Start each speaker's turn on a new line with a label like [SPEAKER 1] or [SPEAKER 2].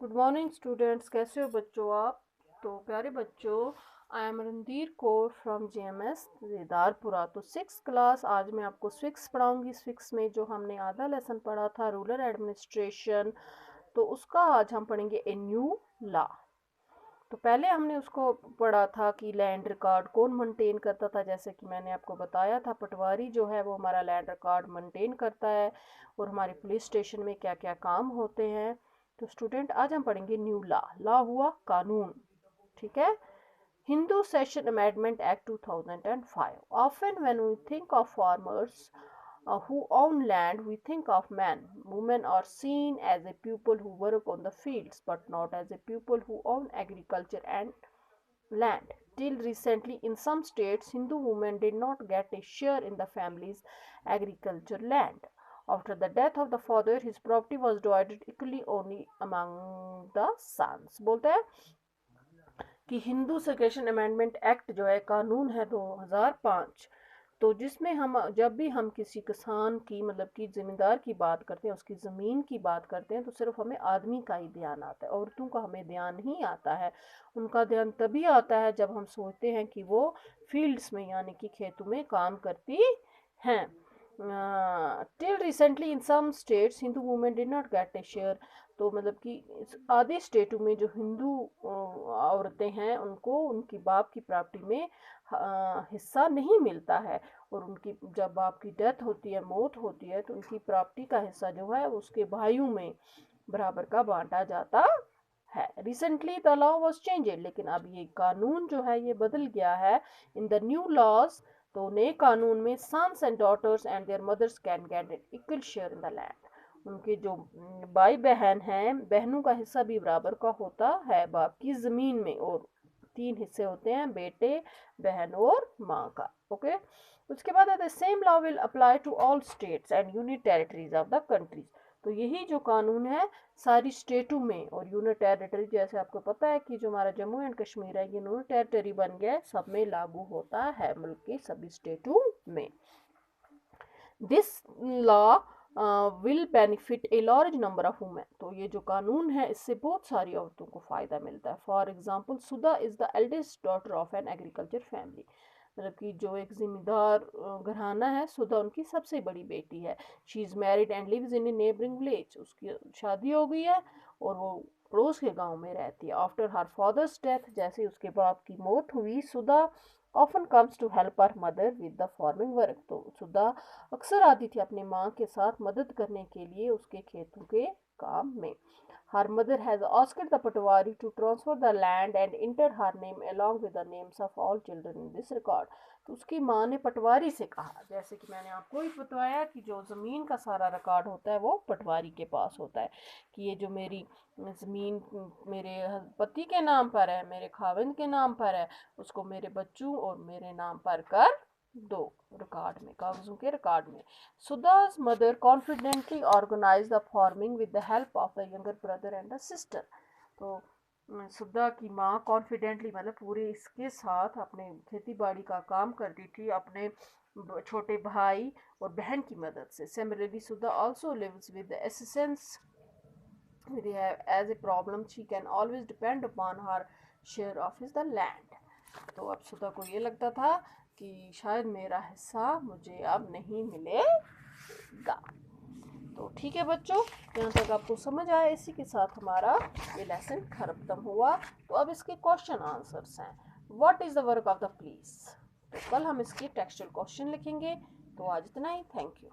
[SPEAKER 1] Good morning students, कैसे हो बच्चों आप। तो प्यारे बच्चों, I am Randhir Kaur from JMS देदारपुरा। तो 6th क्लास आज मैं आपको स्विक्स पढ़ाऊंगी। स्विक्स में जो हमने आधा लेसन पढ़ा था रूरल एडमिनिस्ट्रेशन, तो उसका आज हम पढ़ेंगे ए न्यू लॉ। तो पहले हमने उसको पढ़ा था कि लैंड रिकॉर्ड कौन मेंटेन करता था। जैसे कि मैंने आपको बताया था, पटवारी जो है वो हमारा लैंड रिकॉर्ड मेंटेन करता है और हमारे पुलिस स्टेशन में क्या क्या काम होते हैं। तो स्टूडेंट आज हम पढ़ेंगे न्यू लॉ। लॉ हुआ कानून, ठीक है। Hindu Session Amendment Act 2005. Often when we think of farmers who own land, we think of men. Women are seen as a people who work on the fields, but not as a people who own agriculture and land. Till recently, in some states, Hindu women did not get a share in the family's agriculture land. After the death of the father, his property was divided equally only among the sons. बोलते हैं कि Hindu secretion amendment act जो है कानून है 2005, तो जिसमें हम जब भी हम किसी किसान की मतलब कि ज़मींदार की बात करते हैं, उसकी ज़मीन की बात करते हैं, तो सिर्फ हमें आदमी का ही ध्यान आता है, औरतों का हमें ध्यान नहीं आता है। उनका ध्यान तभी आता है जब हम सोचते हैं कि वो फील्ड्स में यानी कि खेतों में काम करती हैं। Till recently in some states Hindu women did not get a share. तो मतलब कि आधे स्टेटों में जो हिंदू औरतें हैं उनको उनकी बाप की प्रॉपर्टी में हिस्सा नहीं मिलता है, और उनकी जब बाप की डेथ होती है, मौत होती है, तो उनकी प्रॉपर्टी का हिस्सा जो है उसके भाइयों में बराबर का बांटा जाता है। Recently the law was changed, लेकिन अब ये कानून जो है ये बदल गया है। इन द न्यू लॉज, तो नए कानून में sons and daughters and their mothers can get an equal share in the land. उनके जो भाई बहन हैं, बहनों का हिस्सा भी बराबर का होता है बाप की ज़मीन में, और 3 हिस्से होते हैं, बेटे, बहन और माँ का। ओके, उसके बाद the same law will apply to all states and union territories of the countries. तो यही जो कानून है सारी स्टेटों में और यूनियन टेरिटरी, जैसे आपको पता है कि जो हमारा जम्मू एंड कश्मीर है ये यूनियन टेरिटरी बन गया, सब में लागू होता है, मुल्क की सभी स्टेटों में। This law will benefit a large number of women. तो ये जो कानून है इससे बहुत सारी औरतों को फ़ायदा मिलता है। For example, Sudha is the eldest daughter of an agriculture family. मतलब कि जो एक ज़िम्मेदार घराना है, सुधा उनकी सबसे बड़ी बेटी है। She is married and lives in a neighbouring village. उसकी शादी हो गई है और वो पड़ोस के गांव में रहती है। आफ्टर हर फादर्स डेथ, जैसे उसके बाप की मौत हुई, Sudha often comes to help her mother with the farming work. तो सुधा अक्सर आती थी अपनी माँ के साथ मदद करने के लिए उसके खेतों के काम में। Her mother has asked the Patwari to transfer the land and enter her name along with the names of all children in this record. तो उसकी माँ ने पटवारी से कहा, जैसे कि मैंने आपको ही बताया कि जो ज़मीन का सारा रिकॉर्ड होता है वो पटवारी के पास होता है, कि ये जो मेरी ज़मीन मेरे पति के नाम पर है, मेरे खाविंद के नाम पर है, उसको मेरे बच्चों और मेरे नाम पर कर दो, रिकॉर्ड में, कागजों के रिकॉर्ड में। Sudha's mother confidently organized the farming with the help of the younger brother and the sister. तो सुधा की माँ कॉन्फिडेंटली मतलब पूरे इसके साथ अपने खेती बाड़ी का काम करती थी अपने छोटे भाई और बहन की मदद से। Similarly, Sudha also lives with the assistance as a problem she can always depend upon her share of his the land. तो अब सुधा को ये लगता था कि शायद मेरा हिस्सा मुझे अब नहीं मिलेगा। तो ठीक है बच्चों, यहाँ तक आपको समझ आया। इसी के साथ हमारा ये लेसन खत्म हुआ। तो अब इसके क्वेश्चन आंसर्स हैं। What is the work of the police. तो कल हम इसके टेक्सचुअल क्वेश्चन लिखेंगे। तो आज इतना ही, थैंक यू।